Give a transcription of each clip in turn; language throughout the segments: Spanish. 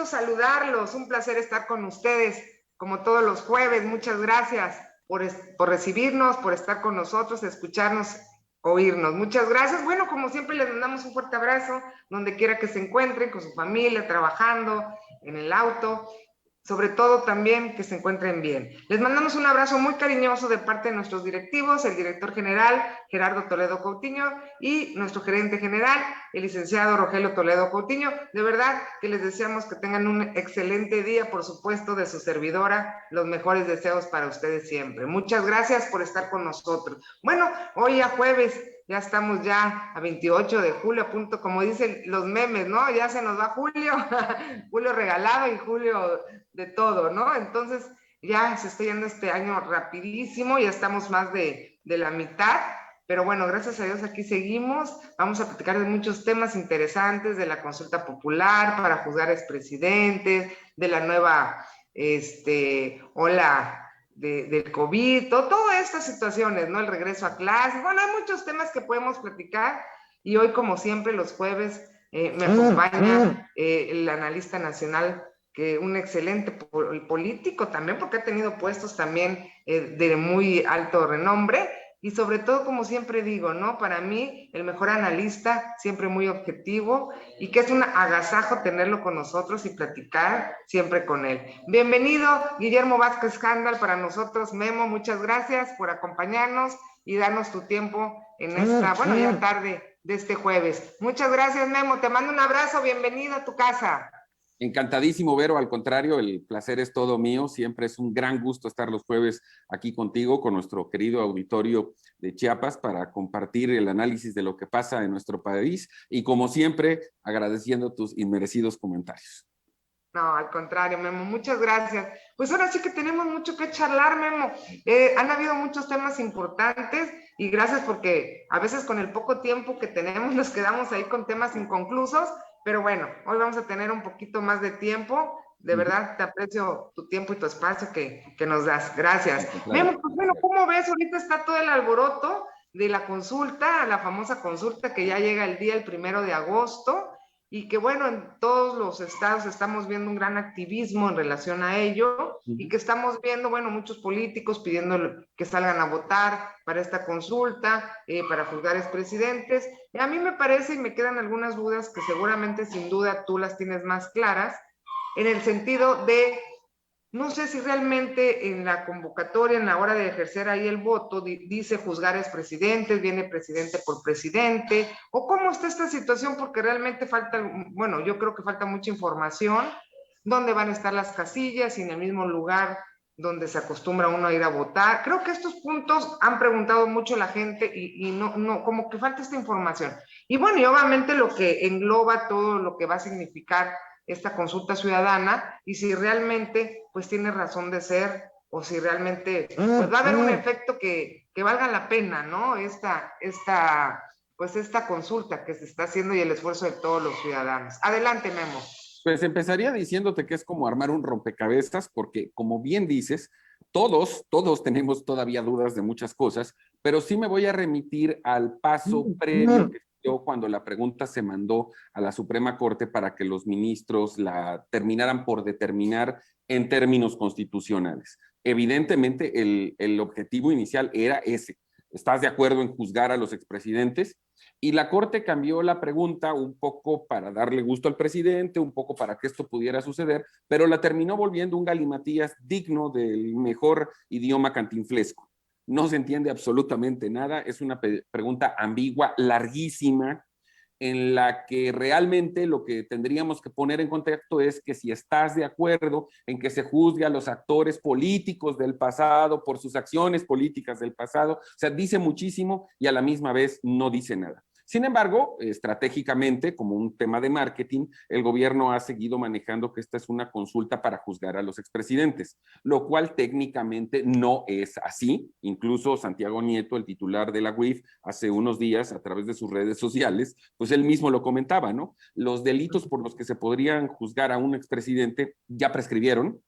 gusto saludarlos, un placer estar con ustedes, como todos los jueves. Muchas gracias por recibirnos, por estar con nosotros, escucharnos, oírnos. Muchas gracias. Bueno, como siempre, les mandamos un fuerte abrazo, donde quiera que se encuentren, con su familia, trabajando, en el auto. Sobre todo también que se encuentren bien. Les mandamos un abrazo muy cariñoso de parte de nuestros directivos, el director general Gerardo Toledo Coutinho y nuestro gerente general, el licenciado Rogelio Toledo Coutinho. De verdad que les deseamos que tengan un excelente día, por supuesto, de su servidora, los mejores deseos para ustedes siempre. Muchas gracias por estar con nosotros. Bueno, hoy a jueves, ya estamos ya a 28 de julio, a punto, como dicen los memes, ¿no? Ya se nos va julio, julio regalado y julio de todo, ¿no? Entonces ya se está yendo este año rapidísimo, ya estamos más de la mitad, pero bueno, gracias a Dios aquí seguimos. Vamos a platicar de muchos temas interesantes, de la consulta popular para juzgar a expresidentes, de la nueva ola del COVID, todas estas situaciones, ¿no? El regreso a clases. Bueno, hay muchos temas que podemos platicar y hoy, como siempre, los jueves me acompaña el analista nacional, que un excelente político también, porque ha tenido puestos también de muy alto renombre, y sobre todo, como siempre digo, ¿no? Para mí, el mejor analista, siempre muy objetivo, y que es un agasajo tenerlo con nosotros y platicar siempre con él. Bienvenido, Guillermo Vázquez Handal, para nosotros. Memo, muchas gracias por acompañarnos y darnos tu tiempo en esta, bueno, ya tarde de este jueves. Muchas gracias, Memo, te mando un abrazo, bienvenido a tu casa. Encantadísimo, Vero, al contrario, el placer es todo mío, siempre es un gran gusto estar los jueves aquí contigo, con nuestro querido auditorio de Chiapas, para compartir el análisis de lo que pasa en nuestro país y, como siempre, agradeciendo tus inmerecidos comentarios. No, al contrario, Memo, muchas gracias. Pues ahora sí que tenemos mucho que charlar, Memo. Han habido muchos temas importantes y gracias, porque a veces con el poco tiempo que tenemos nos quedamos ahí con temas inconclusos, pero bueno, hoy vamos a tener un poquito más de tiempo. De verdad, te aprecio tu tiempo y tu espacio que nos das. Gracias. Claro. Memo, pues bueno, ¿cómo ves? Ahorita está todo el alboroto de la consulta, la famosa consulta que ya llega el 1 de agosto. Y que bueno, en todos los estados estamos viendo un gran activismo en relación a ello, y que estamos viendo, bueno, muchos políticos pidiendo que salgan a votar para esta consulta, para juzgar expresidentes. A mí me parece, y me quedan algunas dudas que seguramente sin duda tú las tienes más claras, en el sentido de, no sé si realmente en la convocatoria, en la hora de ejercer ahí el voto, dice juzgar a expresidentes, viene presidente por presidente, o cómo está esta situación, porque realmente falta, bueno, yo creo que falta mucha información, dónde van a estar las casillas y en el mismo lugar donde se acostumbra uno a ir a votar. Creo que estos puntos han preguntado mucho la gente y no, como que falta esta información. Y bueno, y obviamente lo que engloba todo lo que va a significar esta consulta ciudadana, y si realmente pues tiene razón de ser, o si realmente pues va a haber un efecto que valga la pena, ¿no? Esta consulta que se está haciendo y el esfuerzo de todos los ciudadanos. Adelante, Memo. Pues empezaría diciéndote que es como armar un rompecabezas, porque como bien dices, todos tenemos todavía dudas de muchas cosas, pero sí me voy a remitir al paso previo que dio cuando la pregunta se mandó a la Suprema Corte para que los ministros la terminaran por determinar en términos constitucionales. Evidentemente, el objetivo inicial era ese. ¿Estás de acuerdo en juzgar a los expresidentes? Y la Corte cambió la pregunta un poco para darle gusto al presidente, un poco para que esto pudiera suceder, pero la terminó volviendo un galimatías digno del mejor idioma cantinflesco. No se entiende absolutamente nada, es una pregunta ambigua, larguísima, en la que realmente lo que tendríamos que poner en contexto es que si estás de acuerdo en que se juzgue a los actores políticos del pasado por sus acciones políticas del pasado, o sea, dice muchísimo y a la misma vez no dice nada. Sin embargo, estratégicamente, como un tema de marketing, el gobierno ha seguido manejando que esta es una consulta para juzgar a los expresidentes, lo cual técnicamente no es así. Incluso Santiago Nieto, el titular de la UIF, hace unos días, a través de sus redes sociales, pues él mismo lo comentaba, ¿no? Los delitos por los que se podrían juzgar a un expresidente ya prescribieron.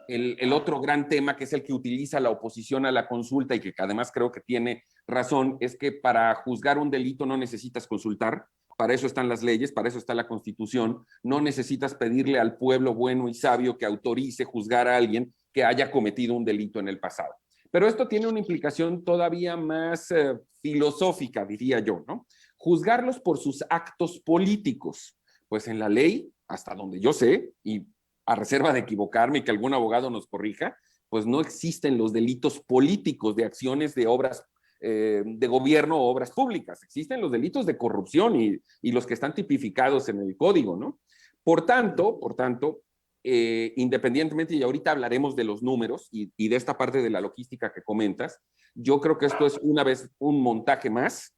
El otro gran tema, que es el que utiliza la oposición a la consulta y que además creo que tiene razón, es que para juzgar un delito no necesitas consultar. para eso están las leyes, para eso está la Constitución. No necesitas pedirle al pueblo bueno y sabio que autorice juzgar a alguien que haya cometido un delito en el pasado. Pero esto tiene una implicación todavía más filosófica, diría yo, ¿no? Juzgarlos por sus actos políticos. Pues en la ley, hasta donde yo sé, y a reserva de equivocarme y que algún abogado nos corrija, pues no existen los delitos políticos de acciones de obras de gobierno o obras públicas. Existen los delitos de corrupción y los que están tipificados en el código, ¿no? Por tanto, independientemente, y ahorita hablaremos de los números y de esta parte de la logística que comentas, yo creo que esto es una vez un montaje más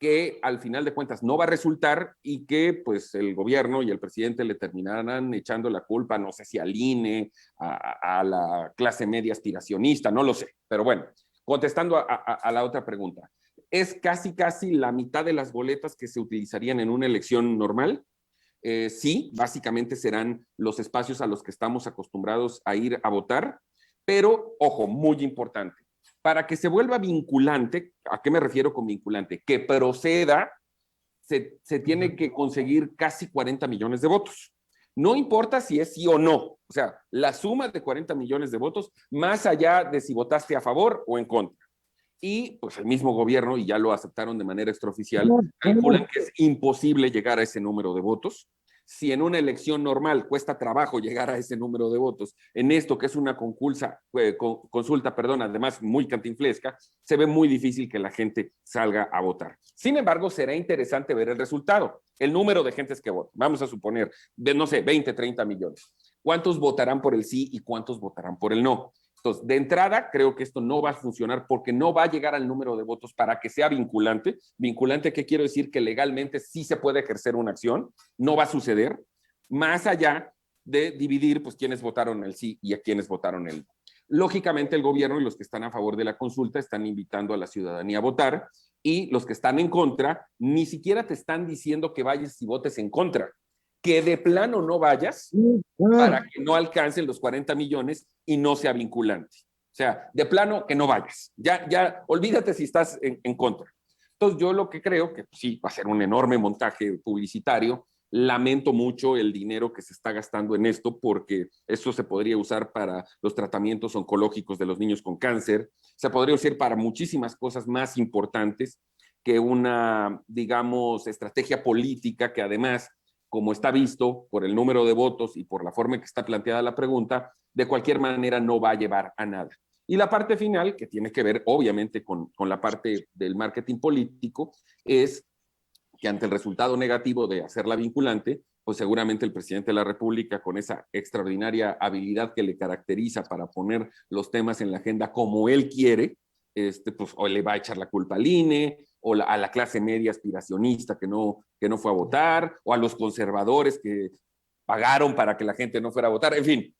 que al final de cuentas no va a resultar y que pues el gobierno y el presidente le terminarán echando la culpa, no sé si al INE, a la clase media aspiracionista, no lo sé, pero bueno, contestando a la otra pregunta, es casi la mitad de las boletas que se utilizarían en una elección normal. Sí, básicamente serán los espacios a los que estamos acostumbrados a ir a votar, pero ojo, muy importante, para que se vuelva vinculante, ¿a qué me refiero con vinculante? Que proceda, se tiene que conseguir casi 40 millones de votos. No importa si es sí o no, o sea, la suma de 40 millones de votos, más allá de si votaste a favor o en contra. Y pues el mismo gobierno, y ya lo aceptaron de manera extraoficial, calculan que es imposible llegar a ese número de votos. Si en una elección normal cuesta trabajo llegar a ese número de votos, en esto que es una consulta, además muy cantinflesca, se ve muy difícil que la gente salga a votar. Sin embargo, será interesante ver el resultado, el número de gentes que votan. Vamos a suponer, no sé, 20, 30 millones. ¿Cuántos votarán por el sí y cuántos votarán por el no? Entonces, de entrada, creo que esto no va a funcionar porque no va a llegar al número de votos para que sea vinculante. Vinculante, ¿qué quiero decir? Que legalmente sí se puede ejercer una acción, no va a suceder, más allá de dividir, pues, quiénes votaron el sí y a quiénes votaron el no. Lógicamente, el gobierno y los que están a favor de la consulta están invitando a la ciudadanía a votar y los que están en contra ni siquiera te están diciendo que vayas y votes en contra. Que de plano no vayas para que no alcancen los 40 millones y no sea vinculante. O sea, de plano que no vayas. Ya olvídate si estás en contra. Entonces yo lo que creo que sí, va a ser un enorme montaje publicitario. Lamento mucho el dinero que se está gastando en esto porque eso se podría usar para los tratamientos oncológicos de los niños con cáncer, se podría usar para muchísimas cosas más importantes que una, digamos, estrategia política que además, como está visto por el número de votos y por la forma en que está planteada la pregunta, de cualquier manera no va a llevar a nada. Y la parte final, que tiene que ver obviamente con la parte del marketing político, es que ante el resultado negativo de hacerla vinculante, pues seguramente el presidente de la República, con esa extraordinaria habilidad que le caracteriza para poner los temas en la agenda como él quiere, pues o le va a echar la culpa al INE, o a la clase media aspiracionista que no fue a votar, o a los conservadores que pagaron para que la gente no fuera a votar, en fin,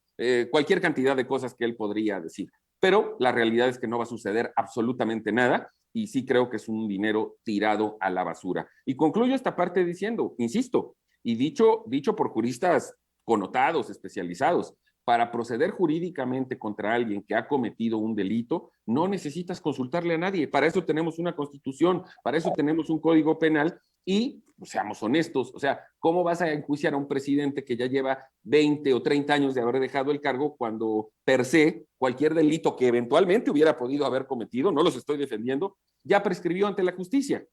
cualquier cantidad de cosas que él podría decir. Pero la realidad es que no va a suceder absolutamente nada y sí creo que es un dinero tirado a la basura. Y concluyo esta parte diciendo, insisto, y dicho por juristas connotados, especializados, para proceder jurídicamente contra alguien que ha cometido un delito, no necesitas consultarle a nadie. Para eso tenemos una constitución, para eso tenemos un código penal y, pues, seamos honestos, o sea, ¿cómo vas a enjuiciar a un presidente que ya lleva 20 o 30 años de haber dejado el cargo cuando per se cualquier delito que eventualmente hubiera podido haber cometido, no los estoy defendiendo, ya prescribió ante la justicia?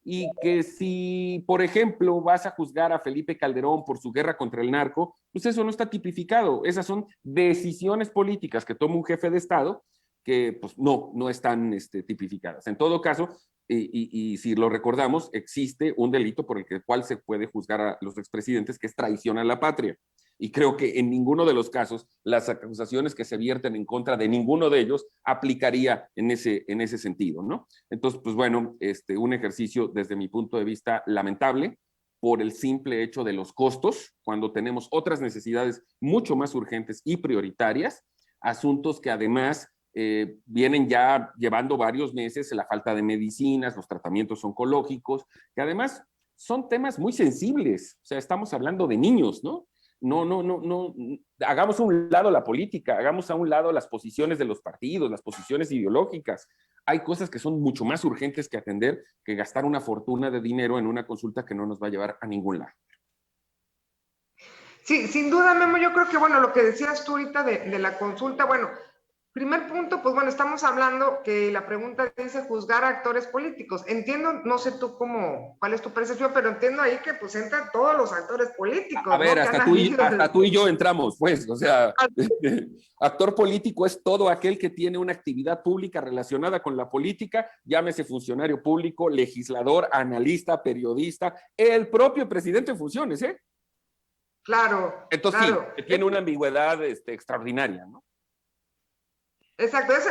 Y que si, por ejemplo, vas a juzgar a Felipe Calderón por su guerra contra el narco, pues eso no está tipificado. Esas son decisiones políticas que toma un jefe de Estado que pues no están tipificadas. En todo caso, y si lo recordamos, existe un delito por el cual se puede juzgar a los expresidentes, que es traición a la patria. Y creo que en ninguno de los casos las acusaciones que se vierten en contra de ninguno de ellos aplicaría en ese sentido, ¿no? Entonces, pues bueno, un ejercicio desde mi punto de vista lamentable por el simple hecho de los costos, cuando tenemos otras necesidades mucho más urgentes y prioritarias, asuntos que además vienen ya llevando varios meses, la falta de medicinas, los tratamientos oncológicos, que además son temas muy sensibles, o sea, estamos hablando de niños, ¿no? No, hagamos a un lado la política, hagamos a un lado las posiciones de los partidos, las posiciones ideológicas, Hay cosas que son mucho más urgentes que atender que gastar una fortuna de dinero en una consulta que no nos va a llevar a ningún lado. Sí, sin duda, Memo, yo creo que, bueno, lo que decías tú ahorita de la consulta, bueno, primer punto, pues bueno, estamos hablando que la pregunta dice juzgar a actores políticos. Entiendo, no sé tú cuál es tu percepción, pero entiendo ahí que pues entran todos los actores políticos. A ver, ¿no? hasta tú y yo entramos, pues, o sea, actor político es todo aquel que tiene una actividad pública relacionada con la política, llámese funcionario público, legislador, analista, periodista, el propio presidente en funciones, ¿eh? Claro. Entonces claro. sí, tiene una ambigüedad extraordinaria, ¿no? Exacto, eso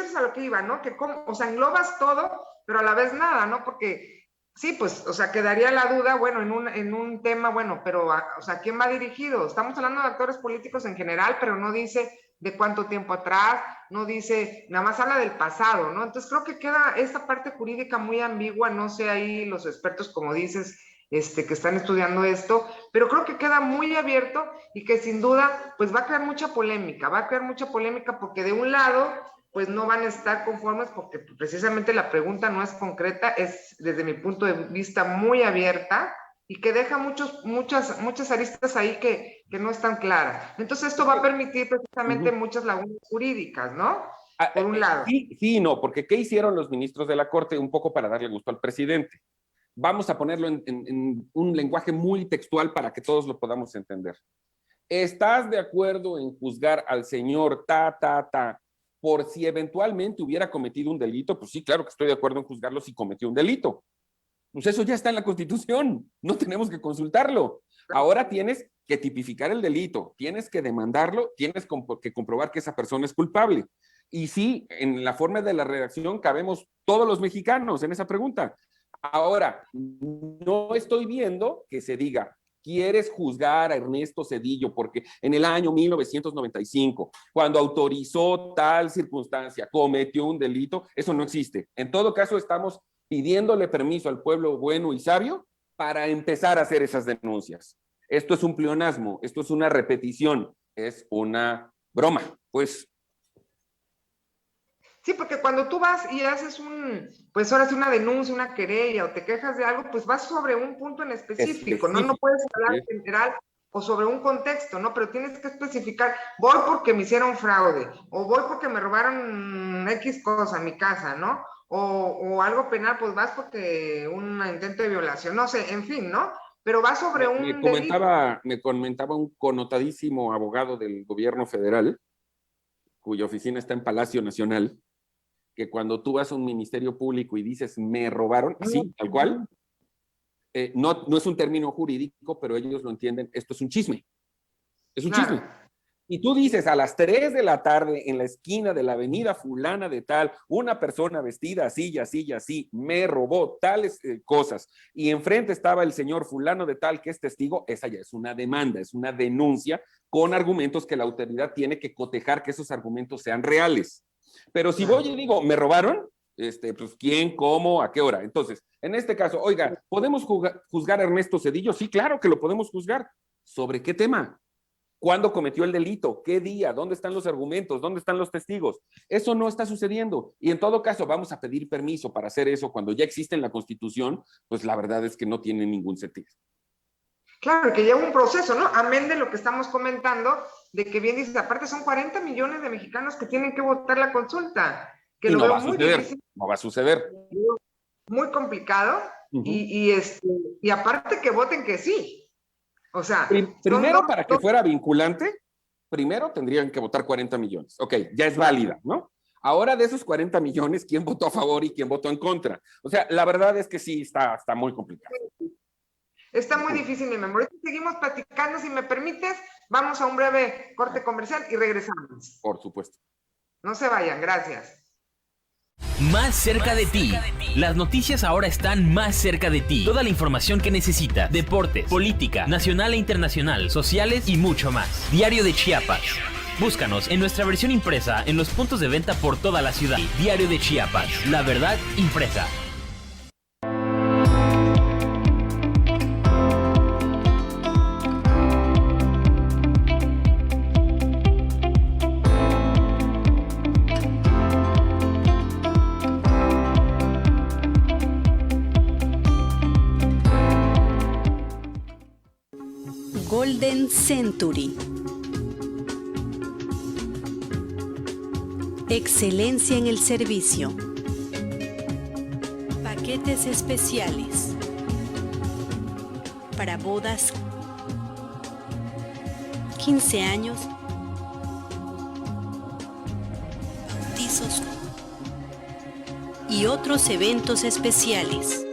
es a lo que iba, ¿no? Que o sea, englobas todo, pero a la vez nada, ¿no? Porque sí, pues, o sea, quedaría la duda, bueno, en un tema, bueno, pero, o sea, ¿quién va dirigido? Estamos hablando de actores políticos en general, pero no dice de cuánto tiempo atrás, no dice, nada más habla del pasado, ¿no? Entonces creo que queda esta parte jurídica muy ambigua, no sé ahí los expertos, como dices, que están estudiando esto, pero creo que queda muy abierto y que sin duda pues va a crear mucha polémica porque de un lado pues no van a estar conformes porque precisamente la pregunta no es concreta, es desde mi punto de vista muy abierta y que deja muchas aristas ahí que no están claras. Entonces esto va a permitir precisamente muchas lagunas jurídicas, ¿no? Por un lado. Sí, no, porque ¿qué hicieron los ministros de la Corte? Un poco para darle gusto al presidente. Vamos a ponerlo en un lenguaje muy textual para que todos lo podamos entender. ¿Estás de acuerdo en juzgar al señor por si eventualmente hubiera cometido un delito? Pues sí, claro que estoy de acuerdo en juzgarlo si cometió un delito. Pues eso ya está en la Constitución, no tenemos que consultarlo. Ahora tienes que tipificar el delito, tienes que demandarlo, tienes que comprobar que esa persona es culpable. Y sí, en la forma de la redacción cabemos todos los mexicanos en esa pregunta. Ahora, no estoy viendo que se diga, ¿quieres juzgar a Ernesto Zedillo porque en el año 1995, cuando autorizó tal circunstancia, cometió un delito? Eso no existe. En todo caso, estamos pidiéndole permiso al pueblo bueno y sabio para empezar a hacer esas denuncias. Esto es un pleonasmo, esto es una repetición, es una broma, pues. Sí, porque cuando tú vas y haces pues ahora sí una denuncia, una querella o te quejas de algo, pues vas sobre un punto en específico, ¿no? No puedes hablar en general o sobre un contexto, ¿no? Pero tienes que especificar, voy porque me hicieron fraude, o voy porque me robaron X cosa en mi casa, ¿no? O algo penal, pues vas porque un intento de violación, no sé, en fin, ¿no? Pero va sobre me comentaba un connotadísimo abogado del gobierno federal, cuya oficina está en Palacio Nacional, que cuando tú vas a un ministerio público y dices, me robaron, así, tal cual, no es un término jurídico, pero ellos lo entienden, esto es un chisme. Es un chisme. Y tú dices, a las 3 de la tarde, en la esquina de la avenida fulana de tal, una persona vestida así y así y así, me robó tales cosas, y enfrente estaba el señor fulano de tal que es testigo, esa ya es una demanda, es una denuncia con argumentos que la autoridad tiene que cotejar que esos argumentos sean reales. Pero si voy y digo, me robaron, pues quién, cómo, a qué hora. Entonces, en este caso, oiga, ¿podemos juzgar a Ernesto Zedillo? Sí, claro que lo podemos juzgar. ¿Sobre qué tema? ¿Cuándo cometió el delito? ¿Qué día? ¿Dónde están los argumentos? ¿Dónde están los testigos? Eso no está sucediendo. Y en todo caso, vamos a pedir permiso para hacer eso cuando ya existe en la Constitución, pues la verdad es que no tiene ningún sentido. Claro, que lleva un proceso, ¿no? Amén de lo que estamos comentando, de que bien dices, aparte son 40 millones de mexicanos que tienen que votar la consulta. Que y lo no veo va a suceder, difícil, no va a suceder. Muy complicado, y aparte que voten que sí. O sea, primero para que fuera vinculante, primero tendrían que votar 40 millones. Ok, ya es válida, ¿no? Ahora de esos 40 millones, ¿quién votó a favor y quién votó en contra? O sea, la verdad es que sí, está muy complicado. Está muy difícil, mi memoria. Seguimos platicando, si me permites, vamos a un breve corte comercial y regresamos. Por supuesto. No se vayan, gracias. Más cerca de ti. Las noticias ahora están más cerca de ti. Toda la información que necesitas. Deportes, política, nacional e internacional, sociales y mucho más. Diario de Chiapas. Búscanos en nuestra versión impresa en los puntos de venta por toda la ciudad. Diario de Chiapas. La verdad impresa. Golden Century. Excelencia en el servicio. Paquetes especiales. Para bodas, 15 años, bautizos y otros eventos especiales.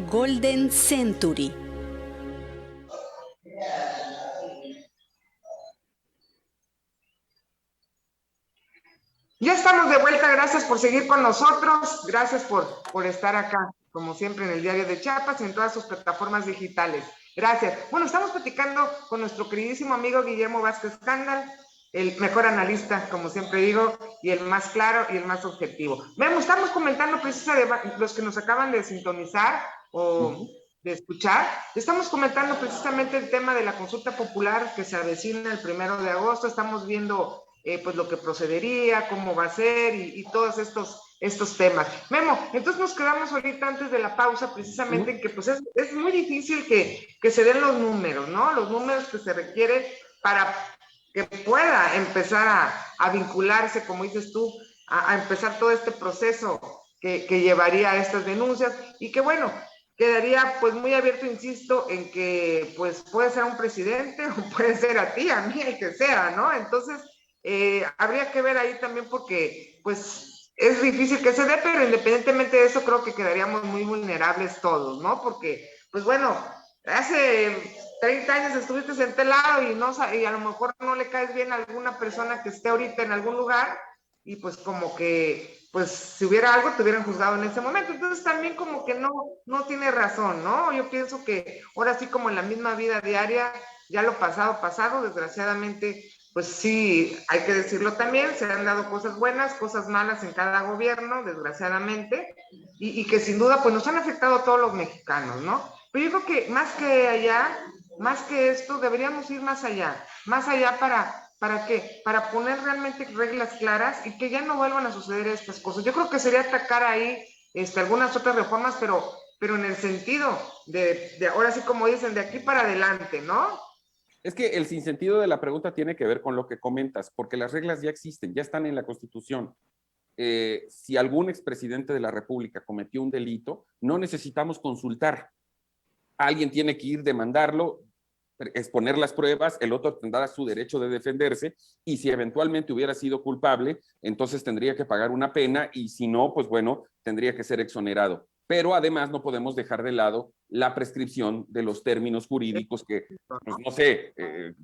Golden Century. Ya estamos de vuelta, gracias por seguir con nosotros, gracias por estar acá, como siempre en el Diario de Chiapas y en todas sus plataformas digitales. Gracias. Bueno, estamos platicando con nuestro queridísimo amigo Guillermo Vázquez Cándal, el mejor analista, como siempre digo, y el más claro y el más objetivo. Vemos, estamos comentando precisamente los que nos acaban de sintonizar o de escuchar, estamos comentando precisamente el tema de la consulta popular que se avecina el 1 de agosto, estamos viendo pues lo que procedería, cómo va a ser y todos estos temas. Memo, entonces nos quedamos ahorita antes de la pausa precisamente en que pues es muy difícil que se den los números, ¿no? Los números que se requiere para que pueda empezar a vincularse, como dices tú, a empezar todo este proceso que llevaría a estas denuncias y que bueno, quedaría pues muy abierto, insisto, en que pues puede ser un presidente o puede ser a ti, a mí, el que sea, ¿no? Entonces, habría que ver ahí también porque pues es difícil que se dé, pero independientemente de eso creo que quedaríamos muy vulnerables todos, ¿no? Porque pues bueno, hace 30 años estuviste en tal lado y a lo mejor no le caes bien a alguna persona que esté ahorita en algún lugar y pues como que pues si hubiera algo te hubieran juzgado en ese momento, entonces también como que no tiene razón, ¿no? Yo pienso que ahora sí como en la misma vida diaria, ya lo pasado, desgraciadamente pues sí, hay que decirlo también, se han dado cosas buenas, cosas malas en cada gobierno, desgraciadamente, y que sin duda pues nos han afectado a todos los mexicanos, ¿no? Pero yo creo que más que allá, más que esto, deberíamos ir más allá ¿para qué? Para poner realmente reglas claras y que ya no vuelvan a suceder estas cosas. Yo creo que sería atacar ahí algunas otras reformas, pero en el sentido de ahora sí como dicen, de aquí para adelante, ¿no? Es que el sinsentido de la pregunta tiene que ver con lo que comentas, porque las reglas ya existen, ya están en la Constitución. Si algún expresidente de la República cometió un delito, no necesitamos consultar. Alguien tiene que ir demandarlo, exponer las pruebas, el otro tendrá su derecho de defenderse y si eventualmente hubiera sido culpable, entonces tendría que pagar una pena y si no, pues bueno, tendría que ser exonerado. Pero además no podemos dejar de lado la prescripción de los términos jurídicos que, pues no sé,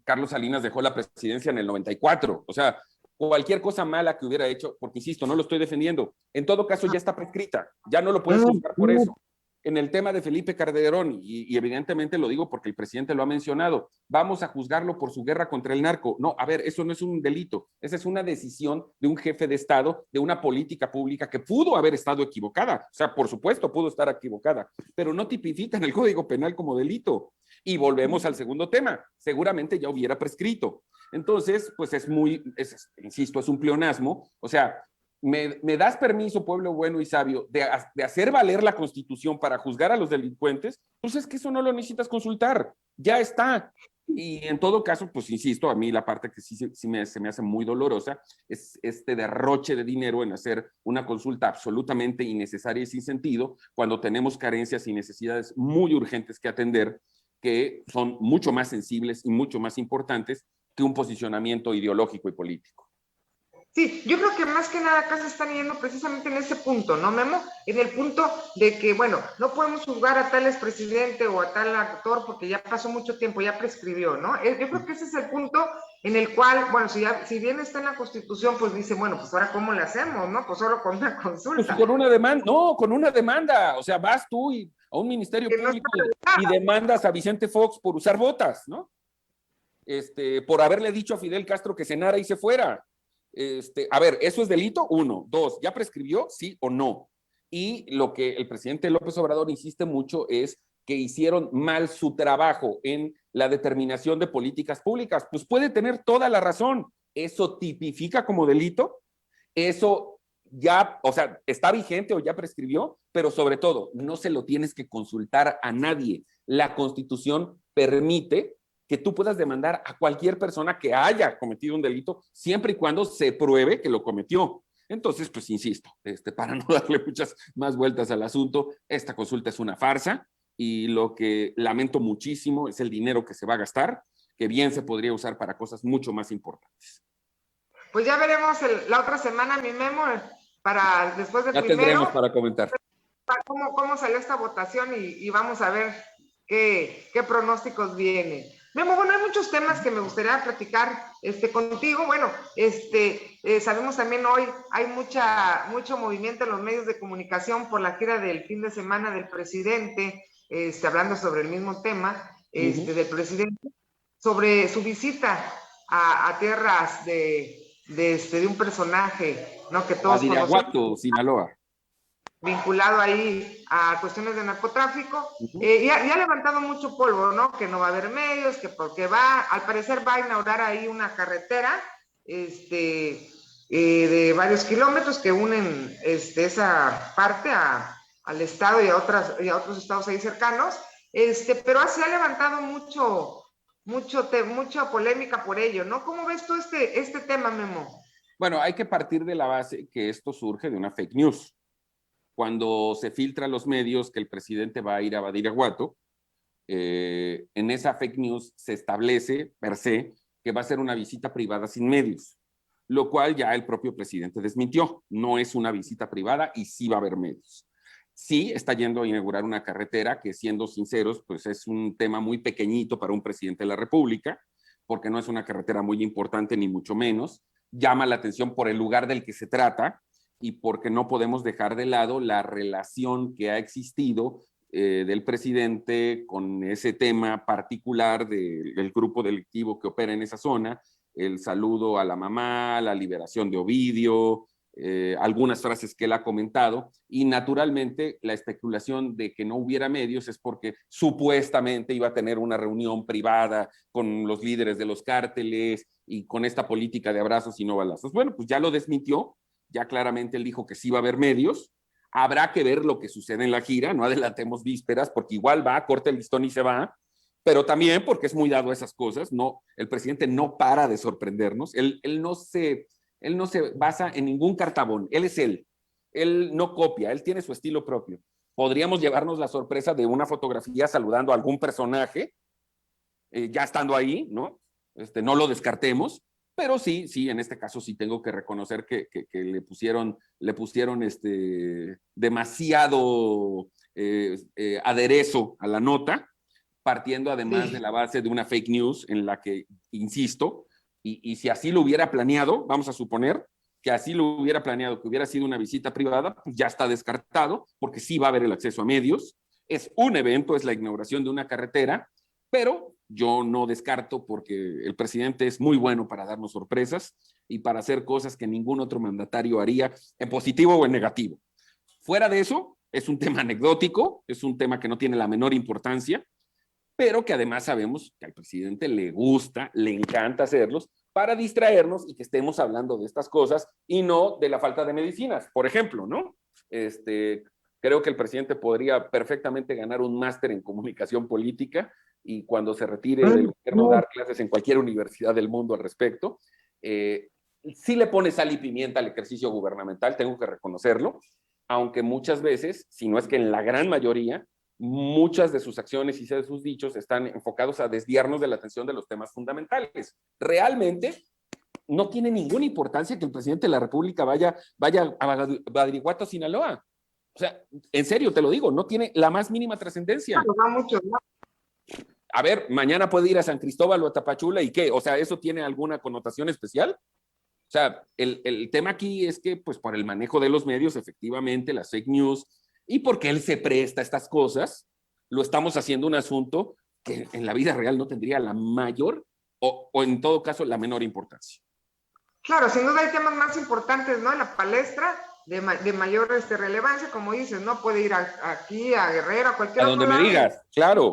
Carlos Salinas dejó la presidencia en el 94, o sea, cualquier cosa mala que hubiera hecho, porque insisto, no lo estoy defendiendo, en todo caso ya está prescrita, ya no lo puedes juzgar por eso. En el tema de Felipe Calderón, y evidentemente lo digo porque el presidente lo ha mencionado, vamos a juzgarlo por su guerra contra el narco. No, a ver, eso no es un delito, esa es una decisión de un jefe de Estado, de una política pública que pudo haber estado equivocada, o sea, por supuesto pudo estar equivocada, pero no tipifica en el Código Penal como delito. Y volvemos al segundo tema, seguramente ya hubiera prescrito. Entonces, pues insisto, es un pleonasmo, o sea, ¿Me das permiso, pueblo bueno y sabio, de hacer valer la Constitución para juzgar a los delincuentes? Pues es que eso no lo necesitas consultar, ya está. Y en todo caso, pues insisto, a mí la parte que sí se me hace muy dolorosa es este derroche de dinero en hacer una consulta absolutamente innecesaria y sin sentido, cuando tenemos carencias y necesidades muy urgentes que atender, que son mucho más sensibles y mucho más importantes que un posicionamiento ideológico y político. Sí, yo creo que más que nada acá se están yendo precisamente en ese punto, ¿no, Memo? En el punto de que, bueno, no podemos juzgar a tal expresidente o a tal actor porque ya pasó mucho tiempo, ya prescribió, ¿no? Yo creo que ese es el punto en el cual, bueno, si bien está en la Constitución, pues dice, bueno, pues ahora ¿cómo le hacemos, no? Pues solo con una consulta. Pues con una demanda, no, con una demanda, o sea, vas tú a un ministerio público y demandas a Vicente Fox por usar botas, ¿no? Por haberle dicho a Fidel Castro que cenara y se fuera. A ver, ¿eso es delito? 1. 2, ¿ya prescribió? ¿Sí o no? Y lo que el presidente López Obrador insiste mucho es que hicieron mal su trabajo en la determinación de políticas públicas. Pues puede tener toda la razón. ¿Eso tipifica como delito? Eso ya, o sea, está vigente o ya prescribió, pero sobre todo, no se lo tienes que consultar a nadie. La Constitución permite que tú puedas demandar a cualquier persona que haya cometido un delito, siempre y cuando se pruebe que lo cometió. Entonces, pues insisto, para no darle muchas más vueltas al asunto, esta consulta es una farsa y lo que lamento muchísimo es el dinero que se va a gastar, que bien se podría usar para cosas mucho más importantes. Pues ya veremos la otra semana, mi Memo, para después del primero. Ya tendremos para comentar. Cómo salió esta votación y vamos a ver qué pronósticos vienen. Memo, bueno, hay muchos temas que me gustaría platicar contigo. Bueno, sabemos también hoy hay mucho movimiento en los medios de comunicación por la gira del fin de semana del presidente, hablando sobre el mismo tema, del presidente, sobre su visita a tierras de un personaje, ¿no? Que todos conocemos, Sinaloa, vinculado ahí a cuestiones de narcotráfico, y ha levantado mucho polvo, ¿no? Que no va a haber medios, que porque al parecer va a inaugurar ahí una carretera, de varios kilómetros que unen esa parte al estado y a otros estados ahí cercanos, pero se ha levantado mucha polémica por ello, ¿no? ¿Cómo ves tú este tema, Memo? Bueno, hay que partir de la base que esto surge de una fake news. Cuando se filtra a los medios que el presidente va a ir a Badiraguato, en esa fake news se establece per se que va a ser una visita privada sin medios, lo cual ya el propio presidente desmintió. No es una visita privada y sí va a haber medios. Sí está yendo a inaugurar una carretera que, siendo sinceros, pues es un tema muy pequeñito para un presidente de la República, porque no es una carretera muy importante ni mucho menos. Llama la atención por el lugar del que se trata y porque no podemos dejar de lado la relación que ha existido del presidente con ese tema particular del grupo delictivo que opera en esa zona, el saludo a la mamá, la liberación de Ovidio, algunas frases que él ha comentado, y naturalmente la especulación de que no hubiera medios es porque supuestamente iba a tener una reunión privada con los líderes de los cárteles y con esta política de abrazos y no balazos. Bueno, pues ya lo desmintió, ya claramente él dijo que sí va a haber medios. Habrá que ver lo que sucede en la gira, no adelantemos vísperas, porque igual va, corta el listón y se va, pero también porque es muy dado a esas cosas. No, el presidente no para de sorprendernos, él no se basa en ningún cartabón, él es él no copia, él tiene su estilo propio. Podríamos llevarnos la sorpresa de una fotografía saludando a algún personaje, ya estando ahí, ¿no? No lo descartemos, pero sí, en este caso sí tengo que reconocer que le pusieron demasiado aderezo a la nota, partiendo además de la base de una fake news en la que, insisto, y si así lo hubiera planeado, vamos a suponer que así lo hubiera planeado, que hubiera sido una visita privada, pues ya está descartado, porque sí va a haber el acceso a medios. Es un evento, es la inauguración de una carretera, pero yo no descarto porque el presidente es muy bueno para darnos sorpresas y para hacer cosas que ningún otro mandatario haría, en positivo o en negativo. Fuera de eso, es un tema anecdótico, es un tema que no tiene la menor importancia, pero que además sabemos que al presidente le gusta, le encanta hacerlos para distraernos y que estemos hablando de estas cosas y no de la falta de medicinas, por ejemplo, ¿no? Creo que el presidente podría perfectamente ganar un máster en comunicación política y cuando se retire del gobierno dar clases en cualquier universidad del mundo al respecto. Sí le pone sal y pimienta al ejercicio gubernamental, tengo que reconocerlo, aunque muchas veces, si no es que en la gran mayoría, muchas de sus acciones y de sus dichos están enfocados a desviarnos de la atención de los temas fundamentales. Realmente no tiene ninguna importancia que el presidente de la República vaya a Badiraguato, Sinaloa. O sea, en serio te lo digo, no tiene la más mínima trascendencia. A ver, mañana puede ir a San Cristóbal o a Tapachula y ¿qué? O sea, ¿eso tiene alguna connotación especial? O sea, el tema aquí es que, pues, por el manejo de los medios, efectivamente, las fake news, y porque él se presta a estas cosas, lo estamos haciendo un asunto que en la vida real no tendría la mayor o en todo caso la menor importancia. Claro, sin duda hay temas más importantes, ¿no? En la palestra de mayor relevancia, como dices, ¿no? Puede ir aquí, a Guerrero, a cualquier a donde me digas, claro.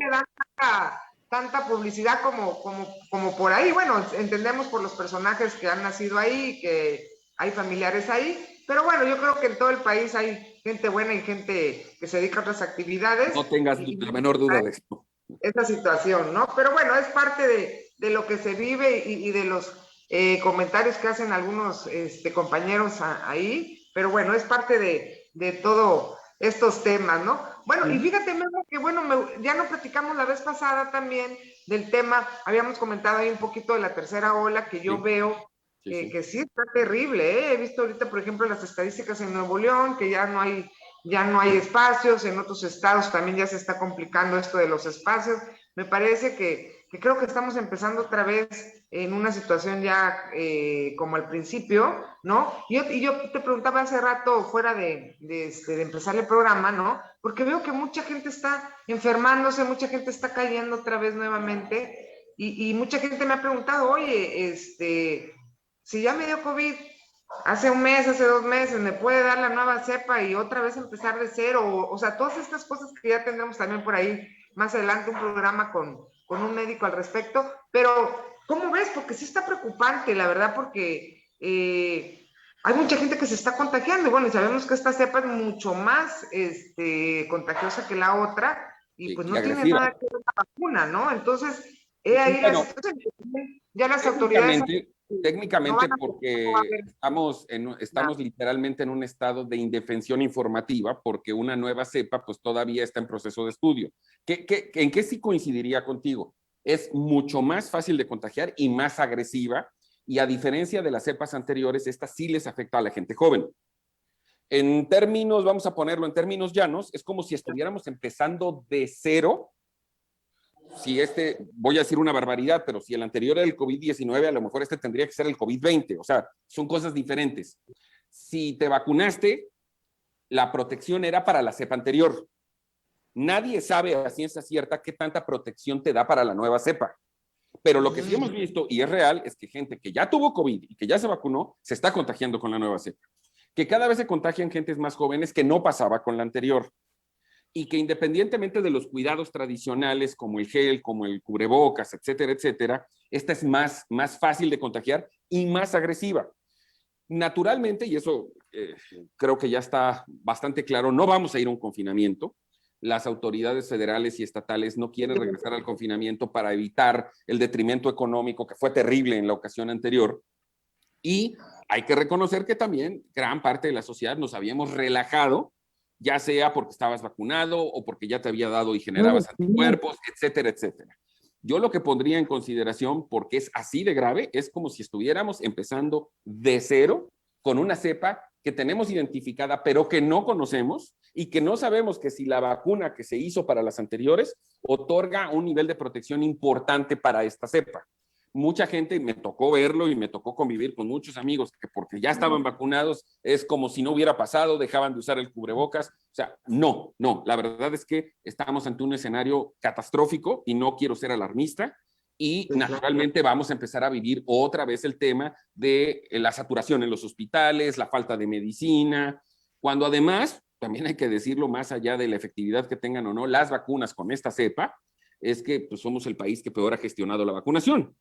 Tanta publicidad como por ahí. Bueno, entendemos por los personajes que han nacido ahí, que hay familiares ahí, pero bueno, yo creo que en todo el país hay gente buena y gente que se dedica a otras actividades. No tengas la menor duda de esto. esa situación, ¿no? Pero bueno, es parte de lo que se vive y de los comentarios que hacen algunos compañeros ahí, pero bueno, es parte de todo estos temas, ¿no? Bueno, y fíjate, Memo, que bueno, ya no platicamos la vez pasada también del tema, habíamos comentado ahí un poquito de la tercera ola, que yo veo que sí está terrible, ¿eh? He visto ahorita, por ejemplo, las estadísticas en Nuevo León, que ya no hay espacios, en otros estados también ya se está complicando esto de los espacios. Me parece que creo que estamos empezando otra vez en una situación ya como al principio, ¿no? Y yo te preguntaba hace rato, fuera de empezar el programa, ¿no? Porque veo que mucha gente está enfermándose, mucha gente está cayendo otra vez nuevamente, y mucha gente me ha preguntado, oye, si ya me dio COVID hace un mes, hace 2 meses, ¿me puede dar la nueva cepa y otra vez empezar de cero? O sea, todas estas cosas que ya tendremos también por ahí más adelante un programa con un médico al respecto, pero ¿cómo ves? Porque sí está preocupante, la verdad, porque hay mucha gente que se está contagiando, y bueno, y sabemos que esta cepa es mucho más contagiosa que la otra, y pues no tiene nada que ver la vacuna, ¿no? Entonces, ahí bueno, la situación, ya las autoridades... Técnicamente, porque estamos literalmente en un estado de indefensión informativa, porque una nueva cepa pues todavía está en proceso de estudio. ¿En qué sí coincidiría contigo? Es mucho más fácil de contagiar y más agresiva, y a diferencia de las cepas anteriores, esta sí les afecta a la gente joven. En términos, vamos a ponerlo en términos llanos, es como si estuviéramos empezando de cero. Si voy a decir una barbaridad, pero si el anterior era el COVID-19, a lo mejor tendría que ser el COVID-20, o sea, son cosas diferentes. Si te vacunaste, la protección era para la cepa anterior. Nadie sabe a ciencia cierta qué tanta protección te da para la nueva cepa, pero lo que sí hemos visto, y es real, es que gente que ya tuvo COVID y que ya se vacunó, se está contagiando con la nueva cepa. Que cada vez se contagian gentes más jóvenes que no pasaba con la anterior. Y que independientemente de los cuidados tradicionales como el gel, como el cubrebocas, etcétera, etcétera, esta es más fácil de contagiar y más agresiva. Naturalmente, y eso creo que ya está bastante claro, no vamos a ir a un confinamiento. Las autoridades federales y estatales no quieren regresar al confinamiento para evitar el detrimento económico que fue terrible en la ocasión anterior. Y hay que reconocer que también gran parte de la sociedad nos habíamos relajado, ya sea porque estabas vacunado o porque ya te había dado y generabas anticuerpos, etcétera, etcétera. Yo lo que pondría en consideración, porque es así de grave, es como si estuviéramos empezando de cero con una cepa que tenemos identificada, pero que no conocemos y que no sabemos que si la vacuna que se hizo para las anteriores otorga un nivel de protección importante para esta cepa. Mucha gente, me tocó verlo y me tocó convivir con muchos amigos que porque ya estaban vacunados es como si no hubiera pasado, dejaban de usar el cubrebocas. O sea, no, la verdad es que estamos ante un escenario catastrófico y no quiero ser alarmista, y naturalmente vamos a empezar a vivir otra vez el tema de la saturación en los hospitales, la falta de medicina, cuando además, también hay que decirlo, más allá de la efectividad que tengan o no las vacunas con esta cepa, es que pues, somos el país que peor ha gestionado la vacunación.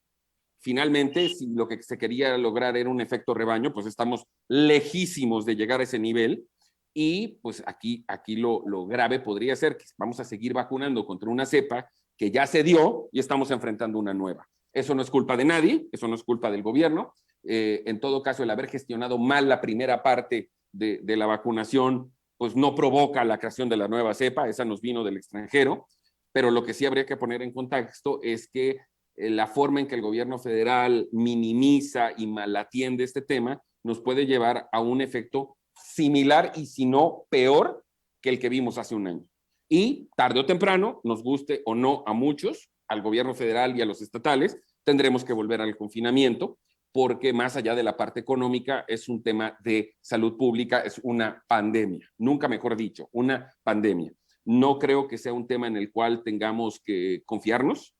Finalmente, si lo que se quería lograr era un efecto rebaño, pues estamos lejísimos de llegar a ese nivel, y pues aquí lo grave podría ser que vamos a seguir vacunando contra una cepa que ya se dio y estamos enfrentando una nueva. Eso no es culpa de nadie, eso no es culpa del gobierno. En todo caso, el haber gestionado mal la primera parte de la vacunación, pues no provoca la creación de la nueva cepa, esa nos vino del extranjero, pero lo que sí habría que poner en contexto es que la forma en que el gobierno federal minimiza y malatiende este tema nos puede llevar a un efecto similar y si no peor que el que vimos hace un año. Y tarde o temprano, nos guste o no a muchos, al gobierno federal y a los estatales, tendremos que volver al confinamiento, porque más allá de la parte económica es un tema de salud pública, es una pandemia, nunca mejor dicho, una pandemia. No creo que sea un tema en el cual tengamos que confiarnos,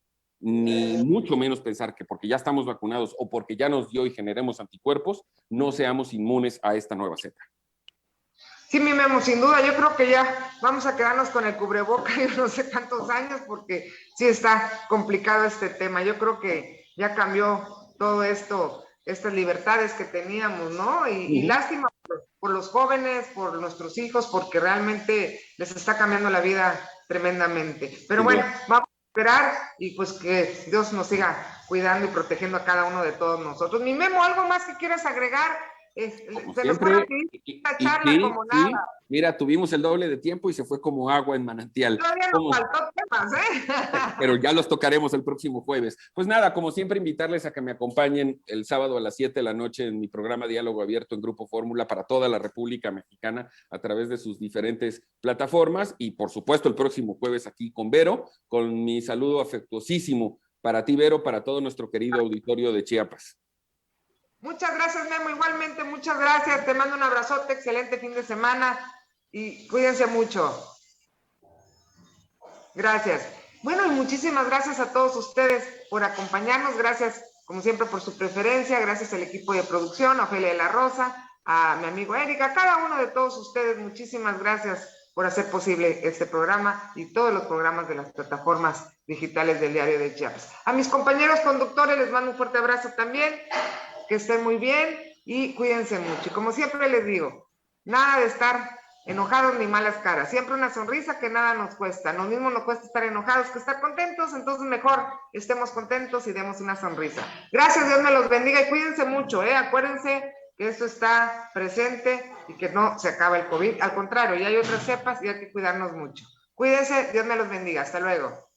ni mucho menos pensar que porque ya estamos vacunados o porque ya nos dio y generemos anticuerpos, no seamos inmunes a esta nueva cepa. Sí, mi Memo, sin duda, yo creo que ya vamos a quedarnos con el cubreboca y no sé cuántos años, porque sí está complicado este tema. Yo creo que ya cambió todo esto, estas libertades que teníamos, ¿no? Y lástima por los jóvenes, por nuestros hijos, porque realmente les está cambiando la vida tremendamente. Pero bueno, vamos esperar y pues que Dios nos siga cuidando y protegiendo a cada uno de todos nosotros. Mi Memo, ¿algo más que quieras agregar? Se nos fue esta charla como nada. Sí. Mira, tuvimos el doble de tiempo y se fue como agua en manantial. Todavía nos faltó temas, Pero ya los tocaremos el próximo jueves. Pues nada, como siempre, invitarles a que me acompañen el sábado a las 7 de la noche en mi programa Diálogo Abierto en Grupo Fórmula para toda la República Mexicana a través de sus diferentes plataformas y, por supuesto, el próximo jueves aquí con Vero, con mi saludo afectuosísimo para ti, Vero, para todo nuestro querido auditorio de Chiapas. Muchas gracias, Memo. Igualmente, muchas gracias. Te mando un abrazote, excelente fin de semana y cuídense mucho. Gracias. Bueno, y muchísimas gracias a todos ustedes por acompañarnos. Gracias, como siempre, por su preferencia. Gracias al equipo de producción, a Ofelia de la Rosa, a mi amigo Erika, a cada uno de todos ustedes. Muchísimas gracias por hacer posible este programa y todos los programas de las plataformas digitales del Diario de Chiapas. A mis compañeros conductores les mando un fuerte abrazo también. Que estén muy bien y cuídense mucho. Y como siempre les digo, nada de estar enojados ni malas caras. Siempre una sonrisa que nada nos cuesta. Lo mismo nos cuesta estar enojados que estar contentos, entonces mejor estemos contentos y demos una sonrisa. Gracias, Dios me los bendiga y cuídense mucho, Acuérdense que esto está presente y que no se acaba el COVID. Al contrario, ya hay otras cepas y hay que cuidarnos mucho. Cuídense, Dios me los bendiga. Hasta luego.